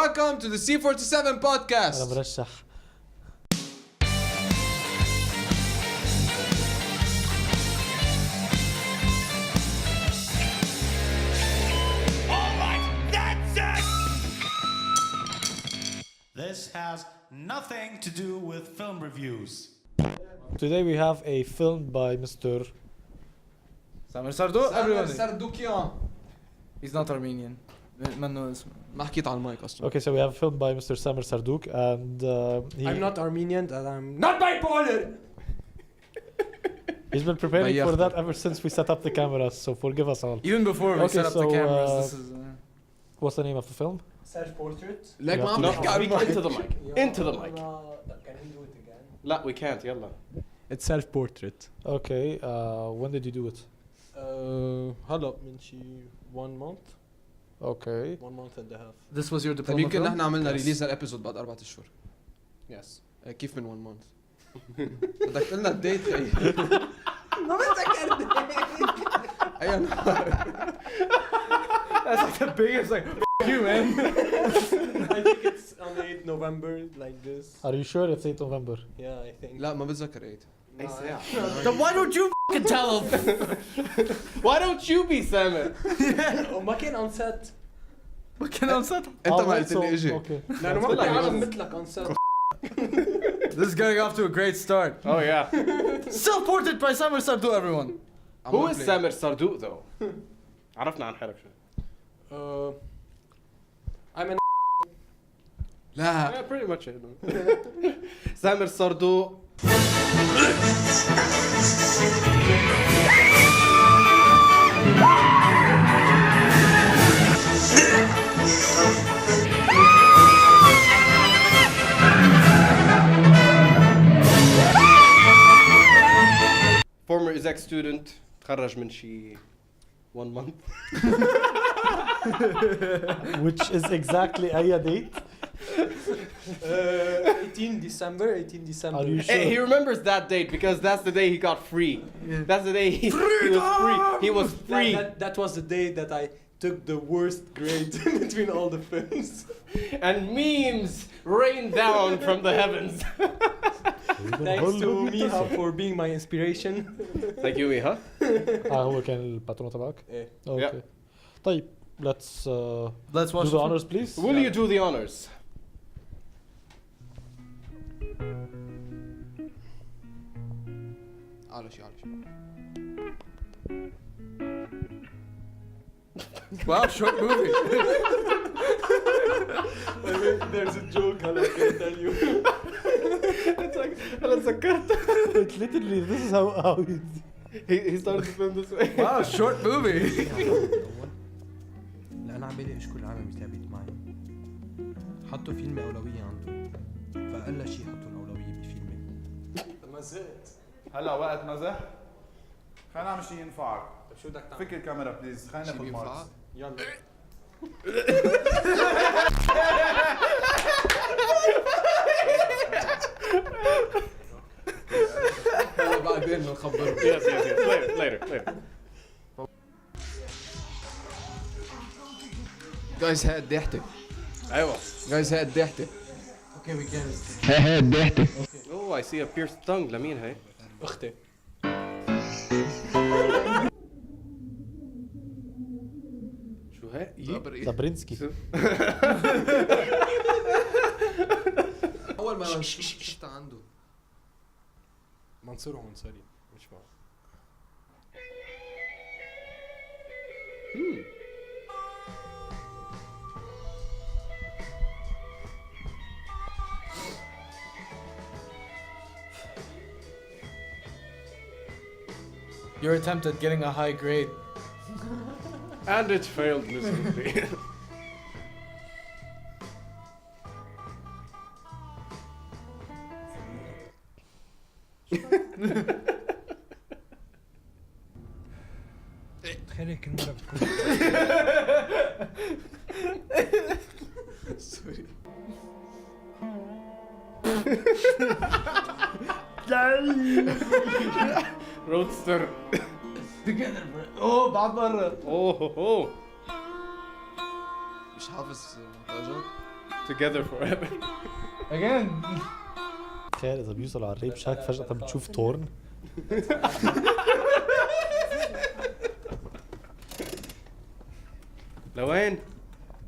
Welcome to the C47 podcast. أنا مرشح. This has nothing to do with film reviews. Today we have a film by Mr. SAMER'S everyone. Sardukian. He's not Armenian. منه اسمه. ما حكيت على المايك اصلا. Okay, so we have a film by Mr. Samer Sardouk, and I'm not Armenian and I'm not bipolar. he's been preparing for that ever since we set up the cameras, so forgive us all. Even before we Okay, set up so, the cameras, this is. What's the name of the film? Self-portrait. لك ما عم نحكي على المايك. Into the mic. Into the mic. Can we do it again? لا we can't يلا. It's self-portrait. Okay, when did you do it? هلا من شي 1 month. Okay. 1 month and a half. This was your طيب diploma يمكن film? نحن عملنا ريليز الابيسود بعد 4 اشهر. Yes. كيف من 1 مانث؟ بدك تقول لنا الديت خيي. ما بتذكر اي نهار. That's like the biggest like you man. I think it's on 8 November like this. Are you sure it's 8 November? Yeah, I think. لا ما بتذكر 8. Then why don't you fucking tell him? Why don't you be Samer? وما كان on set. ما كان on set. انت ما قلت لي اجي. Okay. لأنه ما كان عالم مثلك on set. This is getting off to a great start. Oh yeah. Self-portrait by SAMER'S everyone. Who is Samer Sardouk though? عرفنا عن حالك شوي. I'm an لا. Yeah, pretty much it. Samer Sardouk. Former exec student تخرج من شي 1 month. Which is exactly a date? 18 December. 18 December. Are you Hey, he sure? remembers that date because that's the day he got free. That's the day he was free. He was free. That was the day that I took the worst grade between all the films. And memes rained down from the heavens. Thanks to Miha for being my inspiration. Thank you, Miha. هو كان الباترون تبعك؟ إيه. Okay. طيب, let's Let's watch do the honors, please. Will you do the honors? عالش عالش. Wow, short movie. There's a joke I can tell you. It's like, أنا تذكرت. It's literally, this is how He started to film this way. Wow, short movie. لا أنا عم بلاقي كل العالم يتابعت معي. حطوا فيلمي أولوية عنده. فأقل شيء حطوا الأولوية بفيلمي. ما زهقت. هلا وقت مزح خلينا نعمل شيء ينفعك. شو بدك تعمل؟ فك الكاميرا بليز خلينا ناخذ مارس. يلا. بعدين بنخبرك. Yes. Later. Guys هاد ضحكة. أيوة. Guys هاد ضحكة. Okay, we get it. Oh, I see a pierced tongue. لمين هاي؟ أختي. شو هاي؟ زابرينسكي. أول ما شفت عنده. منصور هون سوري مش معه. Your attempt at getting a high grade. And it failed miserably. تخيل كل مرة بتكون. سوري. روادستر. Together bro. اوه بعد مرة. اوه مش حافظ مونتاجات. together forever. Again. تخيل اذا بيوصلوا على الريب شاك فجأة بتشوف تورن. لوين؟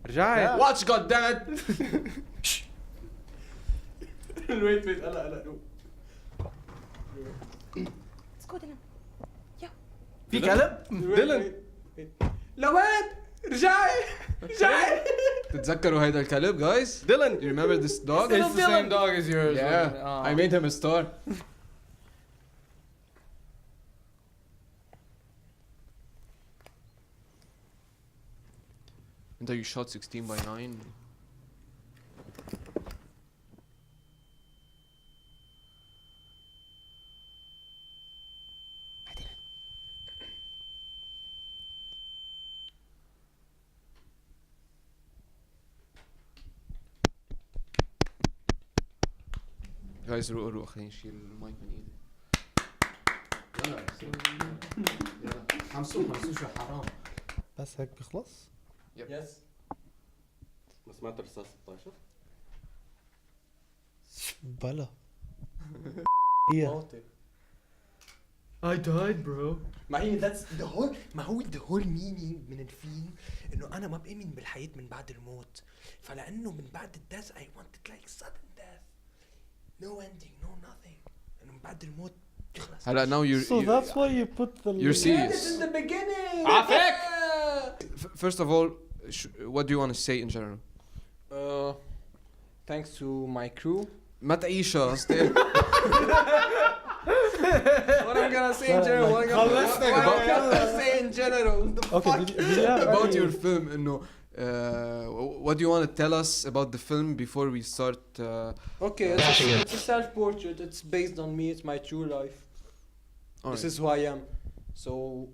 رجعي. Watch God damn it. wait هلا Let's go Dylan. في كلب؟ ديلن. لوين؟ رجعي. تتذكروا هيدا الكلب guys? Dylan. You remember this dog? It's the same dog as yours. Yeah. I made him a star. Until you shot 16 by 9. Guys, روقوا خلينا نشيل المايك من ايدي. يلا حمسوش حرام. بس هيك بيخلص؟ يس. ما سمعت الرصاص 16؟ بلا. I died bro. ما هي that's the whole ما هو the whole meaning من الفيلم انه انا ما بؤمن بالحياة من بعد الموت، فلانه من بعد الدث I wanted like sudden death, no ending, no nothing. انه من بعد الموت يخلص. هلا now So that's why you put the... you're serious. in the beginning. عافاك. First of all, what do you want to say in general? Thanks to my crew. ما تعيشها أصدق. What I'm gonna say in general? What I'm gonna say in general? Okay, did you have About any- your film, no. What do you want to tell us about the film before we start? Okay, it's a self-portrait. It's based on me. It's my true life. This is who I am. So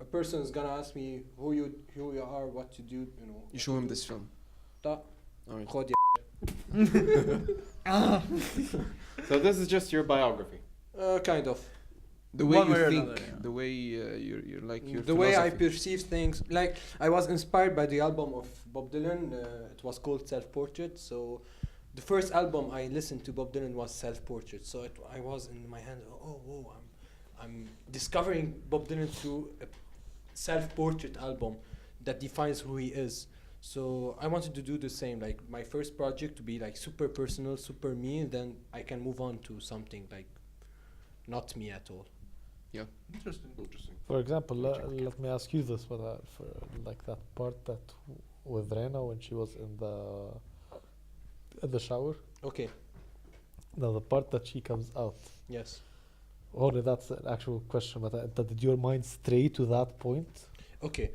a person is gonna ask me who you are, what you do, you know. You show him this film. Ta- Alright. خد يا- So this is just your biography. kind of. The way One you way or think, another, yeah. the way you're like your The way I philosophy. perceive things, like I was inspired by the album of Bob Dylan. It was called Self-Portrait. So the first album I listened to Bob Dylan was Self-Portrait. So I was in my hand. Oh, whoa! I'm discovering Bob Dylan through a self-portrait album that defines who he is. So I wanted to do the same. Like my first project to be like super personal, super me, and then I can move on to something like not me at all. Interesting. For example, let me ask you this: for like that part that with Rena when she was in the shower. Okay. Now the part that she comes out. Yes. Only that's an actual question. But did your mind stray to that point? Okay.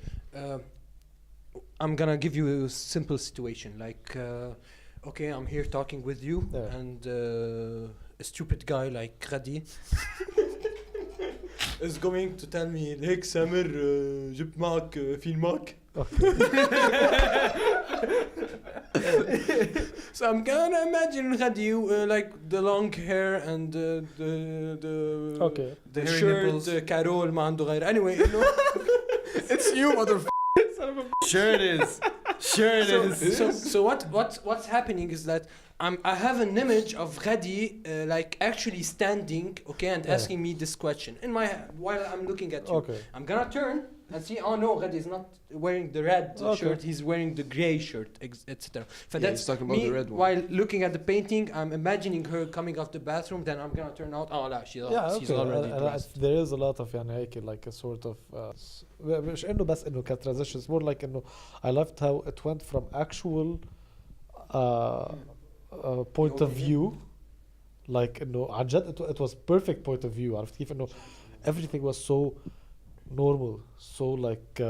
I'm gonna give you a simple situation. Like, okay, I'm here talking with you, Yeah. and a stupid guy like Geddy is going to tell me, "Hey, Samer, جبت معك فيلمك." So I'm gonna imagine Geddy like the long hair and the Okay. the Hairy shirt. nipples. Carol ما عنده غير. Anyway, you know. It's you, motherfucker. Sure it is. Sure it is. So what's happening is that I have an image of Geddy like actually standing, okay, and Yeah. asking me this question in my while I'm looking at you. Okay. I'm gonna turn and see. Oh no, Geddy is not wearing the red shirt. He's wearing the gray shirt, etc. So Yeah, that's he's talking about me the red one. while looking at the painting. I'm imagining her coming off the bathroom. Then I'm gonna turn out. Oh no, she's Okay. already dressed. There is a lot of يعني هيك like a sort of مش إنه بس إنه كتransitions more like إنه I loved how it went from actual point of view like إنه عن جد it was perfect point of view. عرفت كيف إنه everything was so normal, so like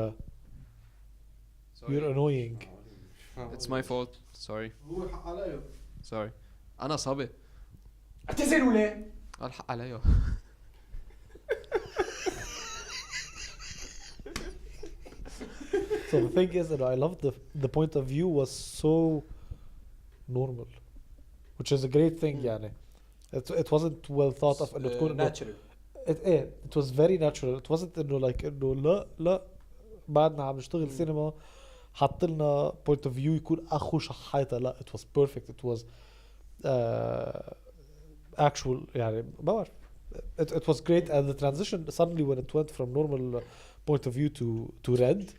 you're annoying. It's my fault. Sorry. هو الحق عليه. Sorry. أنا صبي. اعتذروا ليه؟ الحق عليا. So the thing is that I love the point of view was so normal, which is a great thing. يعني it wasn't well thought of إنه تكون إنه natural. it was very natural. It wasn't إنه like إنه لا بعدنا عم نشتغل سينما حط لنا point of view يكون أخو شحاتة. لا it was perfect. It was actual يعني ما بعرف. It was great, and the transition suddenly when it went from normal point of view to red,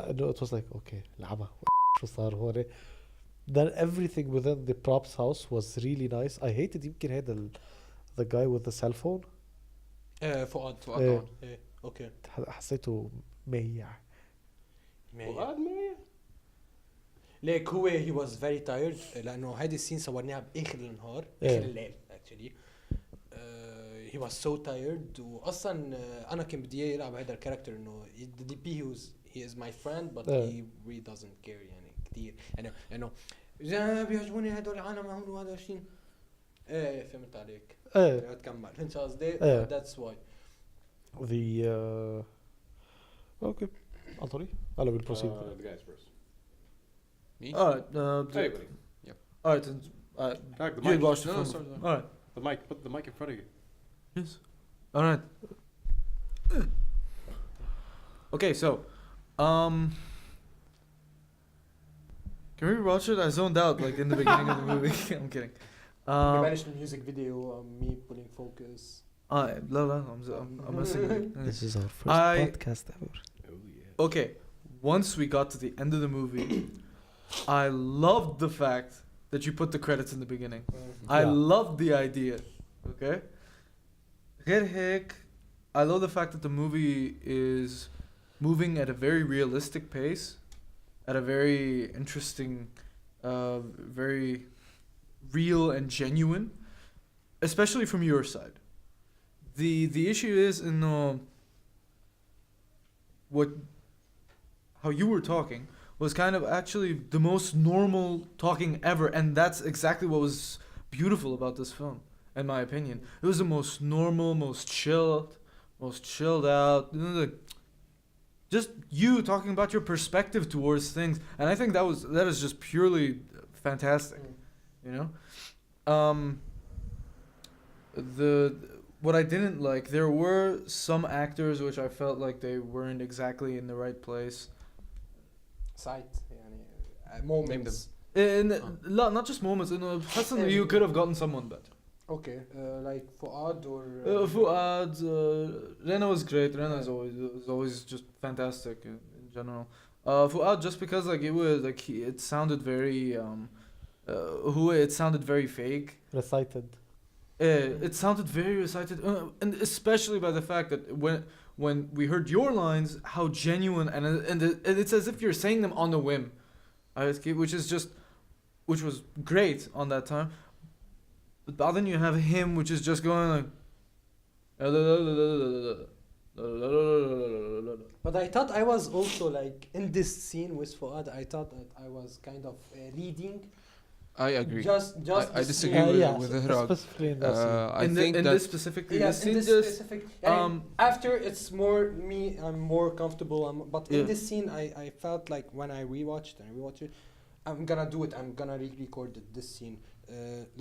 it was like okay لعبة شو صار هون. Then everything within the props house was really nice. I hated يمكن هذا the guy with the cell phone. فؤاد إيه. إيه اوكي حسيته ميع. فؤاد مية ليك هو he was very tired لانه هيدي السين صورناها باخر النهار إيه. اخر الليل actually. He was so tired واصلا انا كان بدي اياه يلعب هذا الكاركتر انه the DP he is my friend but he really doesn't care يعني كثير يعني بيعجبوني هدول العالم هون وهذا الشيء. ايه فهمت عليك. ايه تكمل فهمت قصدي. إيه. that's why the okay Anthony هلا we'll proceed. The guys first. Me? Alright, Everybody. Yep. Alright, and Back the you had mic. watched the No, film. sorry. Alright, The mic. Put the mic in front of you. yes. Alright. Okay, so, can we watch it? I zoned out like in the beginning of the movie. I'm kidding. managed the music video me putting focus. I'm messing with you. This is our first podcast ever. Oh yeah. Okay, once we got to the end of the movie, I loved the fact that you put the credits in the beginning. I Yeah. loved the idea. Okay? غير هيك, I love the fact that the movie is moving at a very realistic pace, at a very interesting, very real and genuine, especially from your side. The issue is in how you were talking was kind of actually the most normal talking ever, and that's exactly what was beautiful about this film, in my opinion. It was the most normal, most chilled out, just you talking about your perspective towards things, and I think that is just purely fantastic, you know. What I didn't like, there were some actors which I felt like they weren't exactly in the right place. Sight يعني moments. Not just moments. Personally, you could have gotten someone better. Okay, like Fuad or Fuad, Rena was great. Rena is always just fantastic in general. Fuad, just because like it was like it sounded very it sounded very fake. Recited. It sounded very recited, and especially by the fact that when we heard your lines, how genuine and it's as if you're saying them on the whim, which was great on that time. But then you have him, which is just going like. But I thought I was also like in this scene with Fuad. I thought that I was kind of reading. I agree. Just I the disagree scene. with Hrag. Specifically in that scene. I think in that this specifically, Yes, this in scene this just specific. After it's more me, I'm more comfortable. But Yeah. in this scene, I felt like when I rewatched it, I'm gonna do it. I'm gonna re-record it, this scene.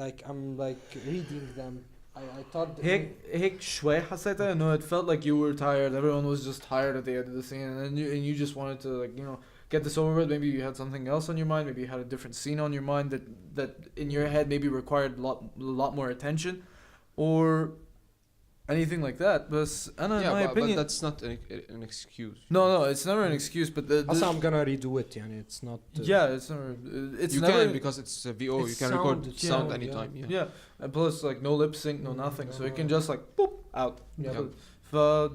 Like I'm like reading them. I thought. هيك شوي حسيتها انه it felt like you were tired. Everyone was just tired at the end of the scene, and you just wanted to like get this over with. Maybe you had something else on your mind. Maybe you had a different scene on your mind that in your head maybe required a lot more attention, or anything like that. But in my opinion, but that's not an excuse. no, it's never an excuse. But Also, I'm gonna redo it. Yani it's not. yeah, it's never. It's You never, can because it's a VO. It's You can sound, record it's sound sound, anytime. yeah. Yeah, and plus like no lip sync, no nothing, so it can just like boop out. Yeah. But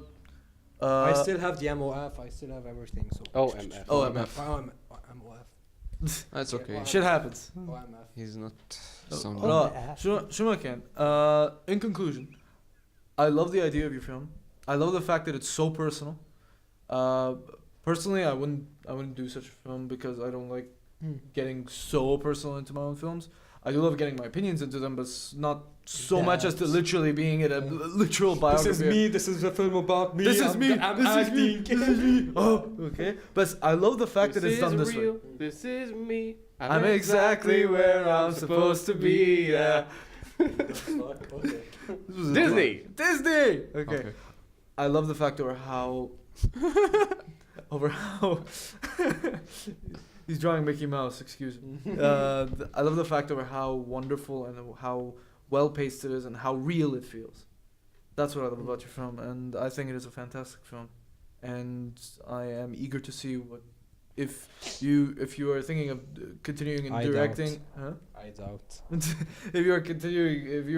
I still have the MOF. I still have everything. So. OMF. OMF. MOF. That's okay. Yeah. Shit happens. OMF. He's not Oh, sound. شو ما كان. In conclusion, I love the idea of your film. I love the fact that it's so personal. Personally, I wouldn't do such a film because I don't like getting so personal into my own films. I do love getting my opinions into them, but not so much as to literally being in a literal biography. This is a film about me. This is me. I'm This is me. acting. This is me. Oh, okay. But I love the fact that it's done this way. This is me. I'm exactly where I'm supposed to be. Yeah. Okay. Disney. Disney. Okay. I love the fact of how over how he's drawing Mickey Mouse. Excuse me. I love the fact over how wonderful and how well paced it is and how real it feels. That's what I love about your film, and I think it is a fantastic film. And I am eager to see what if you are thinking of continuing in I directing. Huh? I doubt. If you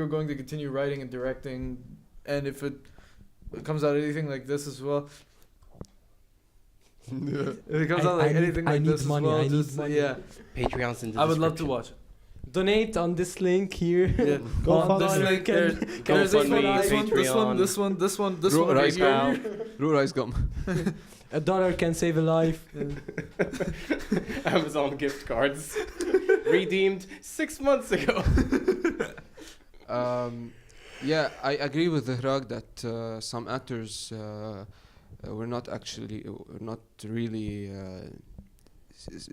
are going to continue writing and directing, and if it comes out anything like this as well. If it comes out like anything like this as well, just yeah. Patreon's in the I would love to description. watch it. Donate on this link here. Yeah. Go $1 fund This me. link, can- there's this one, Patreon. this one right Rice here. gum. Blue rice gum. $1 can save a life. Amazon gift cards redeemed 6 months ago. Yeah, I agree with the Hrag that some actors were not really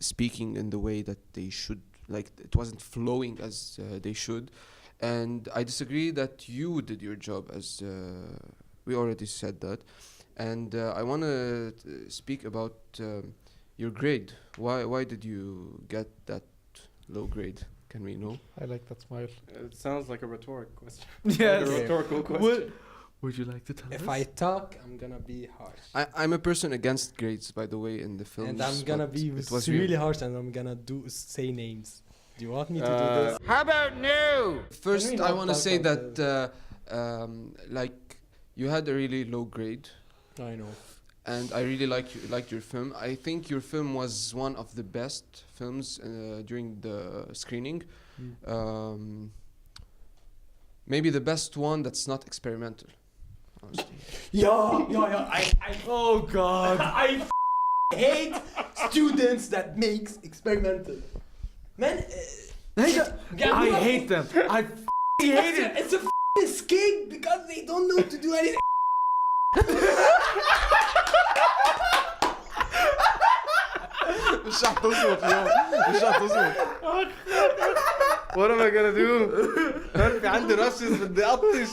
speaking in the way that they should. Like it wasn't flowing as they should, and I disagree that you did your job as we already said that, and I want to speak about your grade. Why did you get that low grade? Can we know? I like that smile. It sounds like a rhetoric question. Yes. Like a rhetorical question. Would you like to tell If us? I talk, I'm gonna be harsh. I'm a person against grades, by the way, in the films. And I'm gonna but be it was really harsh, and I'm gonna say names. Do you want me to do this? How about no? First, Can we I not want to talk say about that like you had a really low grade, I know. and I really liked your film. I think your film was one of the best films during the screening. Maybe the best one that's not experimental. Honestly. Yeah. Oh God. I hate students that makes experimental. Man, I hate them. I hate it. It's a escape because they don't know to do anything. مش رح تزبط اليوم. مش رح تزبط. What am I gonna do? في عندي رشز بدي أطش.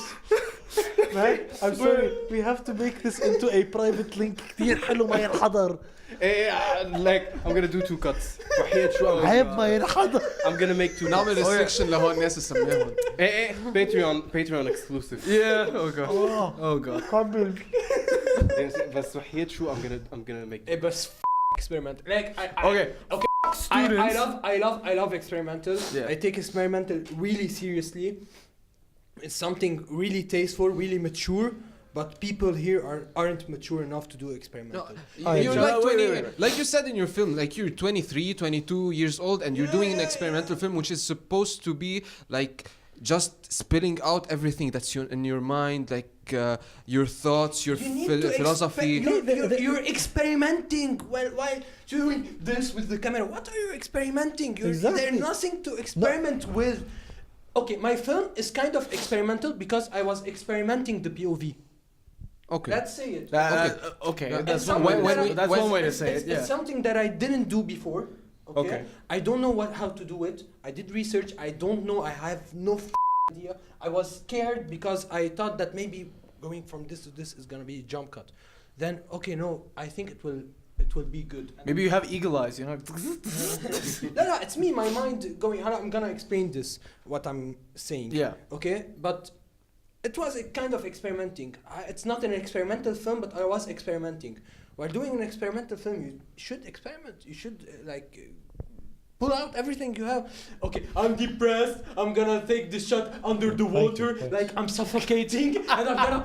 Man, I'm sorry. We have to make this into a private link. كتير حلو ما ينحضر. Like I'm gonna do 2 cuts. وحياة شو عيب ما ينحضر. I'm gonna make 2 نعمل cuts. restriction لهون الناس نسميهم. Patreon exclusive. Yeah. Oh God. Oh God. قبل. بس وحياة شو I'm gonna make. بس experimental. Like Okay. Students. I love experimental. Yeah. I take experimental really seriously. It's something really tasteful, really mature. But people here aren't mature enough to do experimental. You're No, like wait, 20, wait. like you said in your film, like you're 23, 22 years old, and you're doing an experimental film, which is supposed to be like just spilling out everything that's in your mind, like your thoughts, your philosophy. You're experimenting while doing this with the camera. What are you experimenting? Exactly. There's nothing to experiment with. Okay, my film is kind of experimental because I was experimenting the POV. Okay. Let's say it. Okay. No, That's It's one something way. that I- That's one way to say it's, it. Yeah. It's something that I didn't do before. Okay. I don't know how to do it. I did research. I don't know. I have no idea. I was scared because I thought that maybe going from this to this is gonna be a jump cut. Then okay, no, I think it will be good. And Maybe you have eagle eyes. You know. no, it's me, my mind going. I'm gonna explain this. What I'm saying. Yeah. Okay, but it was a kind of experimenting. It's not an experimental film, but I was experimenting. While doing an experimental film, you should experiment. You should pull out everything you have. Okay, I'm depressed. I'm gonna take this shot under the water, like I'm suffocating, and I'm gonna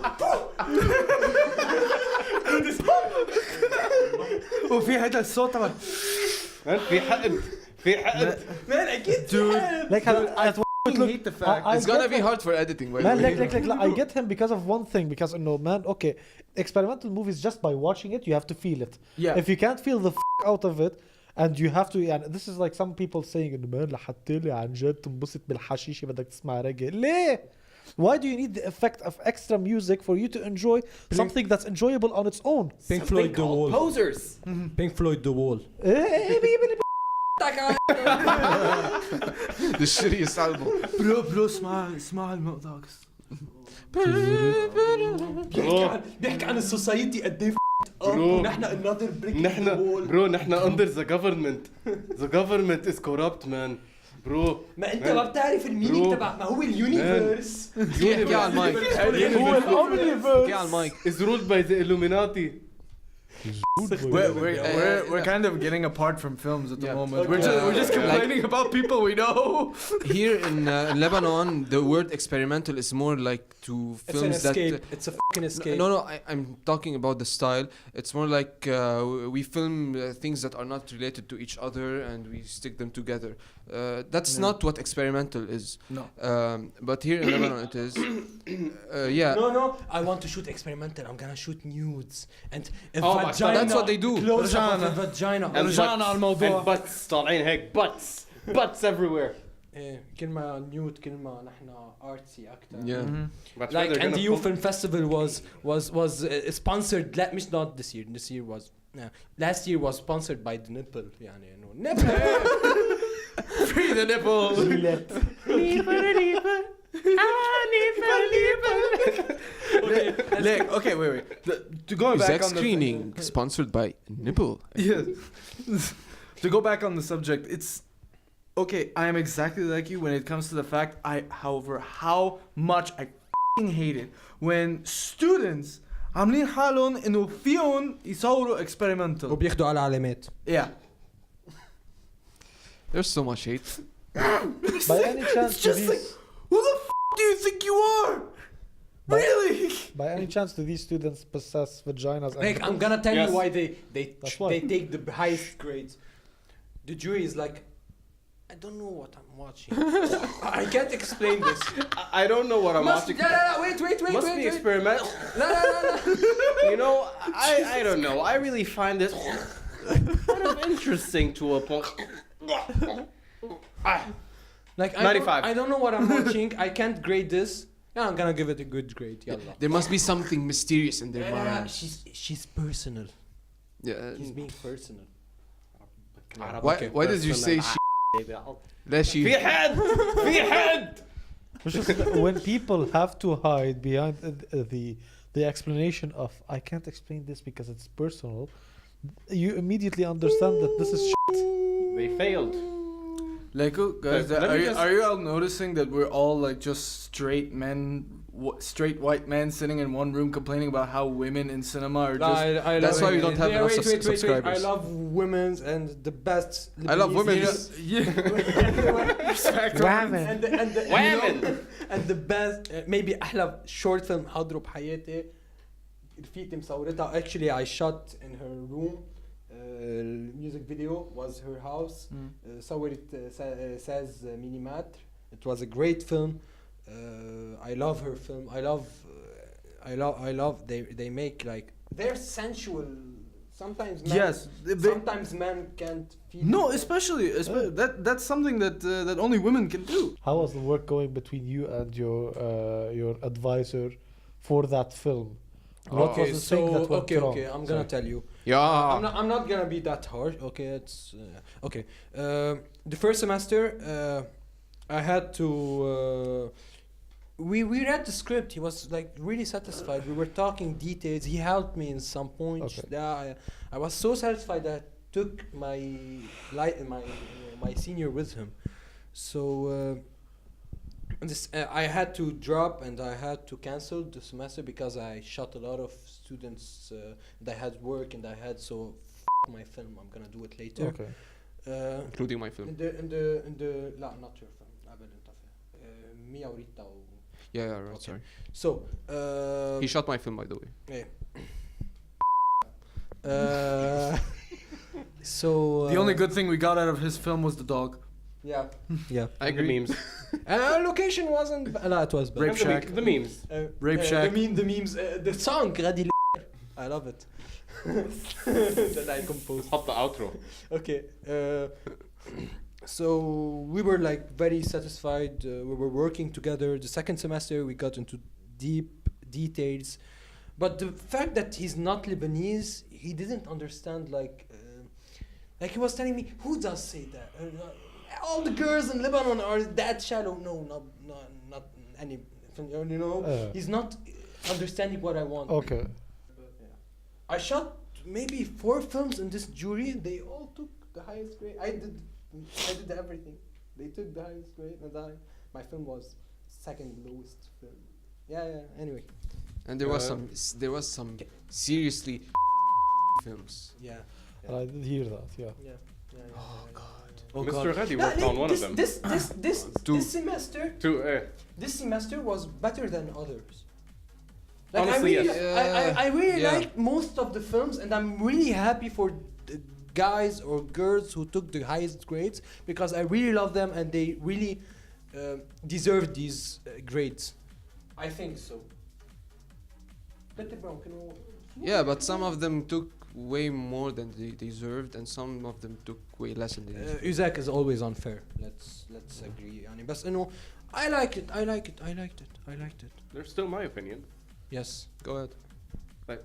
do this. وفي هذا الصوت طبعا. في حقد. Man, I get Dude. Like I look, hate the fact. I It's gonna get be him. hard for editing, by the Man, way. like, I get him because of one thing. Because no, man, okay, experimental movies just by watching it, you have to feel it. Yeah. If you can't feel the out of it, and you have to, and this is like some people saying, إنه man لحتى لي عن جد تنبسط بالحشيشة بدك تسمع reggae. ليه? Why do you need the effect of extra music for you to enjoy something that's enjoyable on its own? Pink Floyd The Wall. Posers. Pink Floyd The Wall. The shittiest album. برو اسمع المقطع. بيحكي عن السوسايتي قد ايه Bro. نحن another brick in the نحن wall. bro نحن under the government. The government is corrupt, man. Bro. ما انت Man. ما بتعرف المينينج Bro. تبع ما هو اليونيفرس. احكي على المايك هو الأومنيفيرس. احكي على المايك. Is ruled by the Illuminati. We're kind of getting apart from films at the Yeah. moment. Okay. We're just complaining about people we know. Here in Lebanon, the word experimental is more like to It's an films that. escape. It's a fucking escape. No, I'm talking about the style. It's more like we film things that are not related to each other and we stick them together. That's Yeah. not what experimental is. No. But here in Lebanon, it is. Yeah. No. I want to shoot experimental. I'm gonna shoot nudes and a Oh my God, vagina. that's what they do. Close up of Vagina. a vagina. And رجعنا على الموضوع. And butts طالعين هيك butts everywhere. إيه، كلمة نيود كلمة نحن artsy أكتر. Yeah. Mm-hmm. That's why Like they're and the gonna Youth Film Festival was sponsored. Not this year. This year was last year was sponsored by the nipple. يعني إنه nipple. Free the nipple. Okay, wait. To go back Zach on screening sponsored by Nipple. Yes. To go back on the subject, it's okay. I am exactly like you when it comes to the fact. However, how much I f***ing hate it when students عاملين حالهم إنه فيهم يصوروا experimental. وبياخدوا على علامات. Yeah. There's so much hate. By any chance, It's just like, who the f*** do you think you are? Really? by any chance, do these students possess vaginas? And Like, I'm gonna tell Yes. you why That's why. they take the highest grades. The jury is like, I don't know what I'm watching. I can't explain this. I don't know what I'm watching. Wait, Must be experimental. No. You know, I don't know. I really find this kind of interesting to a point. Like, 95. I don't know what I'm watching. I can't grade this. Yeah, I'm gonna give it a good grade. Yalla. There must be something mysterious in their Yeah, mind. she's personal. Yeah. He's being personal. Why did you say she? لا she. في حد. Which is when people have to hide behind the explanation of I can't explain this because it's personal, you immediately understand that this is shit. They failed. Like, guys, Let me just- are you all noticing that we're all like just straight men, straight white men sitting in one room complaining about how women in cinema are just. That's why we don't have enough subscribers. I love women's and the best. I love women. Women. And the best maybe أحلى short film حضره بحياتي رفيقتي مصورتها. Actually I shot in her room. Music video was her house. صورت ساز مينيماتر. It was a great film. I love her film. I love they make like they're sensual. Sometimes men, Yes. sometimes men can't feel. No, especially that's something that only women can do. How was the work going between you and your advisor for that film? What was the thing that went wrong? Okay, I'm gonna tell you. Yeah. I'm not gonna be that harsh. Okay, it's okay. The first semester, I had to. We read the script. He was like really satisfied. We were talking details. He helped me in some points. Okay. I was so satisfied that I took my senior with him. So I had to drop and I had to cancel the semester because I shot a lot of students. And I had work and I had my film. I'm gonna do it later. Okay. Including my film. in the لا not your film. قبل انت ميا وريتا Yeah, right. Okay. Sorry. So He shot my film, by the way. so The only good thing we got out of his film was the dog. yeah. I agree. The memes. Location wasn't no, it was bad. Rape Shack. The memes. Rape Shack. The memes the song Geddy I love it. That I composed. حط the outro. Okay. So we were like very satisfied. We were working together. The second semester we got into deep details, but the fact that he's not Lebanese, he didn't understand. Like he was telling me, who does say that? All the girls in Lebanon are that shallow. No, not any. You know, he's not understanding what I want. Okay. I shot maybe 4 films in this jury. They all took the highest grade. I did everything. They took the highest grade, and my film was second lowest film. Yeah. Anyway. And there was some seriously films. Yeah. I did hear that. Yeah. Oh God. Mr. Geddy worked on one of them. This semester. This semester was better than others. Like Honestly, I really Yeah. like most of the films, and I'm really happy for the guys or girls who took the highest grades because I really love them and they really deserve these grades. I think so. Yeah, but some of them took way more than they deserved, and some of them took way less than they deserved. Uzak is always unfair. Let's agree on it. But you know, I liked it. They're still my opinion. Yes. Go ahead. Like,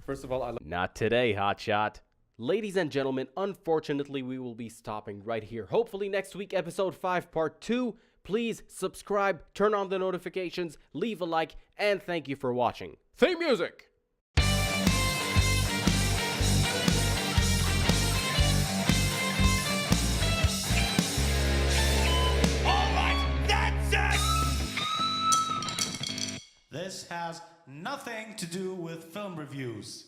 first of all, I like. Not today, hotshot. Ladies and gentlemen, unfortunately, we will be stopping right here. Hopefully next week, episode 5, part 2. Please subscribe, turn on the notifications, leave a like, and thank you for watching. Theme music! This has nothing to do with film reviews.